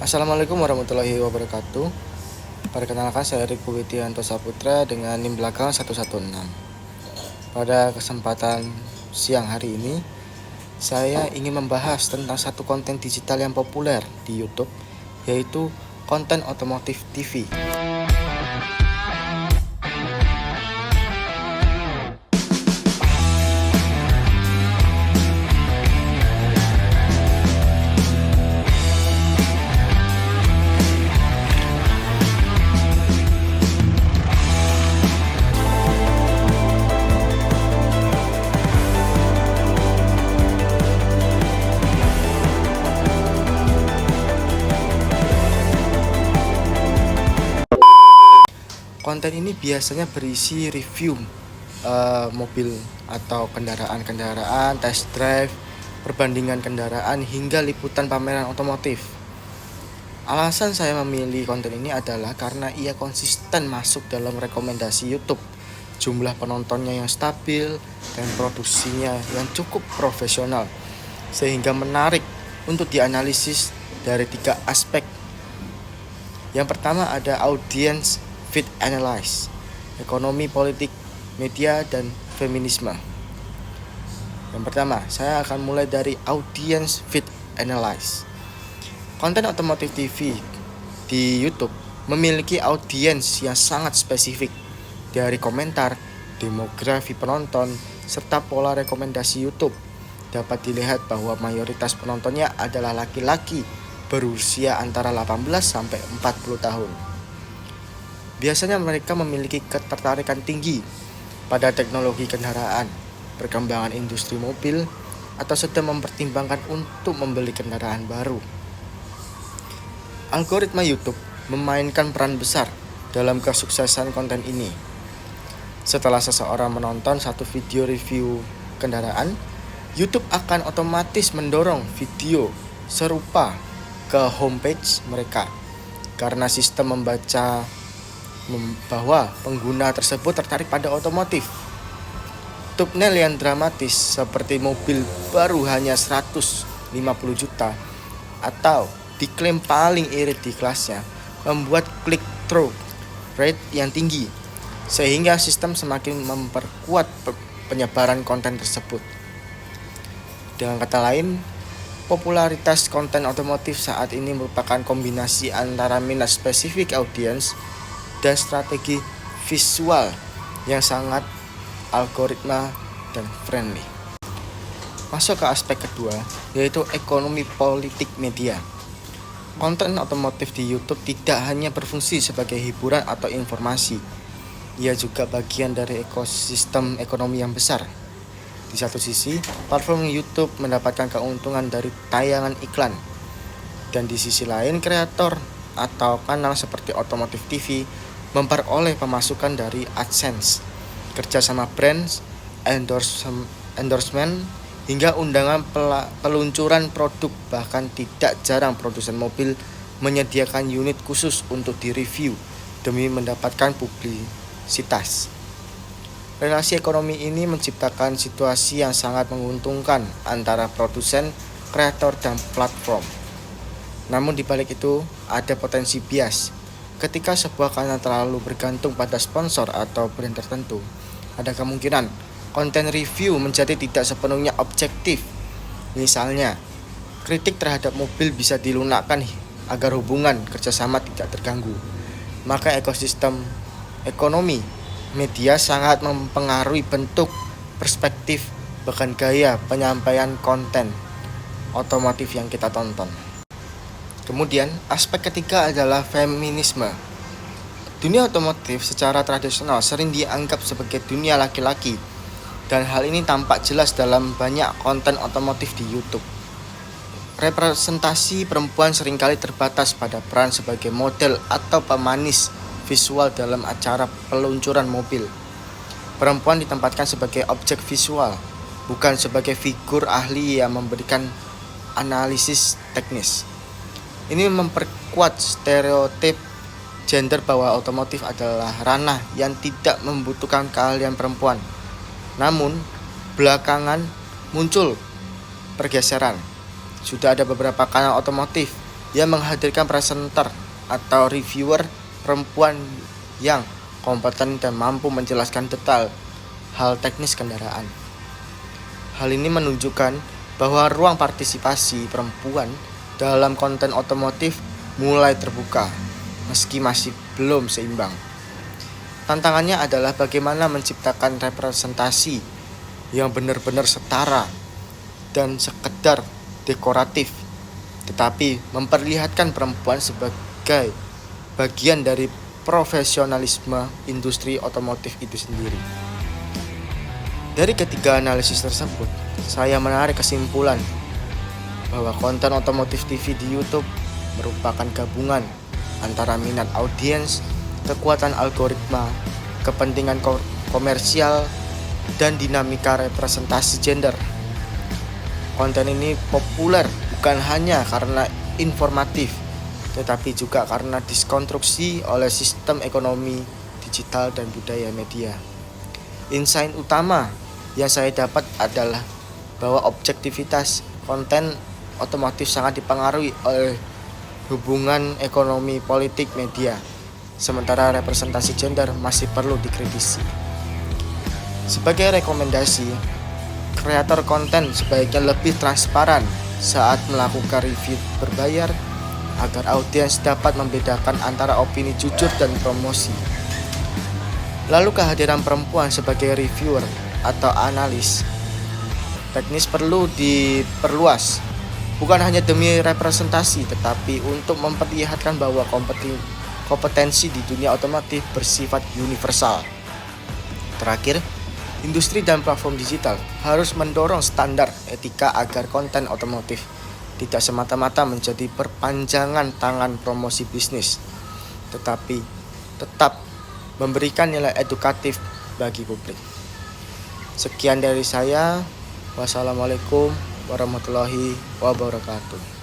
Assalamualaikum warahmatullahi wabarakatuh. Perkenalkan saya Riku Widianto Saputra dengan NIM belakang 116. Pada kesempatan siang hari ini, saya ingin membahas tentang satu konten digital yang populer di YouTube, yaitu konten otomotif TV. Konten ini biasanya berisi review mobil atau kendaraan-kendaraan, test drive, perbandingan kendaraan, hingga liputan pameran otomotif. Alasan saya memilih konten ini adalah karena ia konsisten masuk dalam rekomendasi YouTube, jumlah penontonnya yang stabil, dan produksinya yang cukup profesional, sehingga menarik untuk dianalisis dari 3 aspek. Yang pertama ada audience feed analysis, ekonomi, politik, media, dan feminisme. Yang pertama, saya akan mulai dari audience feed analysis. Konten otomotif TV di YouTube memiliki audiens yang sangat spesifik. Dari komentar, demografi penonton, serta pola rekomendasi YouTube, dapat dilihat bahwa mayoritas penontonnya adalah laki-laki berusia antara 18 sampai 40 tahun. Biasanya mereka memiliki ketertarikan tinggi pada teknologi kendaraan, perkembangan industri mobil, atau sedang mempertimbangkan untuk membeli kendaraan baru. Algoritma YouTube memainkan peran besar dalam kesuksesan konten ini. Setelah seseorang menonton satu video review kendaraan, YouTube akan otomatis mendorong video serupa ke homepage mereka karena sistem membaca bahwa pengguna tersebut tertarik pada otomotif. Thumbnail yang dramatis seperti mobil baru hanya 150 juta atau diklaim paling irit di kelasnya membuat click-through rate yang tinggi, sehingga sistem semakin memperkuat penyebaran konten tersebut. Dengan kata lain, popularitas konten otomotif saat ini merupakan kombinasi antara minat spesifik audiens dan strategi visual yang sangat algoritma dan friendly. Masuk ke aspek kedua, yaitu ekonomi politik media. Konten otomotif di YouTube tidak hanya berfungsi sebagai hiburan atau informasi, ia juga bagian dari ekosistem ekonomi yang besar. Di satu sisi, platform YouTube mendapatkan keuntungan dari tayangan iklan, dan di sisi lain, kreator atau kanal seperti Otomotif TV memperoleh pemasukan dari AdSense, kerjasama brands, endorsement, hingga undangan peluncuran produk. Bahkan tidak jarang produsen mobil menyediakan unit khusus untuk direview demi mendapatkan publisitas. Relasi ekonomi ini menciptakan situasi yang sangat menguntungkan antara produsen, kreator, dan platform. Namun di balik itu ada potensi bias. Ketika sebuah kanal terlalu bergantung pada sponsor atau brand tertentu, ada kemungkinan konten review menjadi tidak sepenuhnya objektif. Misalnya, kritik terhadap mobil bisa dilunakkan agar hubungan kerjasama tidak terganggu. Maka ekosistem ekonomi media sangat mempengaruhi bentuk, perspektif, bahkan gaya penyampaian konten otomotif yang kita tonton. Kemudian, aspek ketiga adalah feminisme. Dunia otomotif secara tradisional sering dianggap sebagai dunia laki-laki, dan hal ini tampak jelas dalam banyak konten otomotif di YouTube. Representasi perempuan seringkali terbatas pada peran sebagai model atau pemanis visual dalam acara peluncuran mobil. Perempuan ditempatkan sebagai objek visual, bukan sebagai figur ahli yang memberikan analisis teknis. Ini memperkuat stereotip gender bahwa otomotif adalah ranah yang tidak membutuhkan keahlian perempuan. Namun, belakangan muncul pergeseran. Sudah ada beberapa kanal otomotif yang menghadirkan presenter atau reviewer perempuan yang kompeten dan mampu menjelaskan detail hal teknis kendaraan. Hal ini menunjukkan bahwa ruang partisipasi perempuan dalam konten otomotif mulai terbuka, meski masih belum seimbang. Tantangannya adalah bagaimana menciptakan representasi yang benar-benar setara dan sekedar dekoratif, tetapi memperlihatkan perempuan sebagai bagian dari profesionalisme industri otomotif itu sendiri. Dari ketiga analisis tersebut, saya menarik kesimpulan bahwa konten otomotif TV di YouTube merupakan gabungan antara minat audiens, kekuatan algoritma, kepentingan komersial, dan dinamika representasi gender. Konten ini populer bukan hanya karena informatif, tetapi juga karena diskonstruksi oleh sistem ekonomi digital dan budaya media. Insight utama yang saya dapat adalah bahwa objektivitas konten otomotif sangat dipengaruhi oleh hubungan ekonomi politik media, sementara representasi gender masih perlu dikritisi. Sebagai rekomendasi, kreator konten sebaiknya lebih transparan saat melakukan review berbayar agar audiens dapat membedakan antara opini jujur dan promosi. Lalu kehadiran perempuan sebagai reviewer atau analis teknis perlu diperluas, bukan hanya demi representasi tetapi untuk memperlihatkan bahwa kompetensi di dunia otomotif bersifat universal. Terakhir, industri dan platform digital harus mendorong standar etika agar konten otomotif tidak semata-mata menjadi perpanjangan tangan promosi bisnis, tetapi tetap memberikan nilai edukatif bagi publik. Sekian dari saya. Wassalamualaikum warahmatullahi wabarakatuh.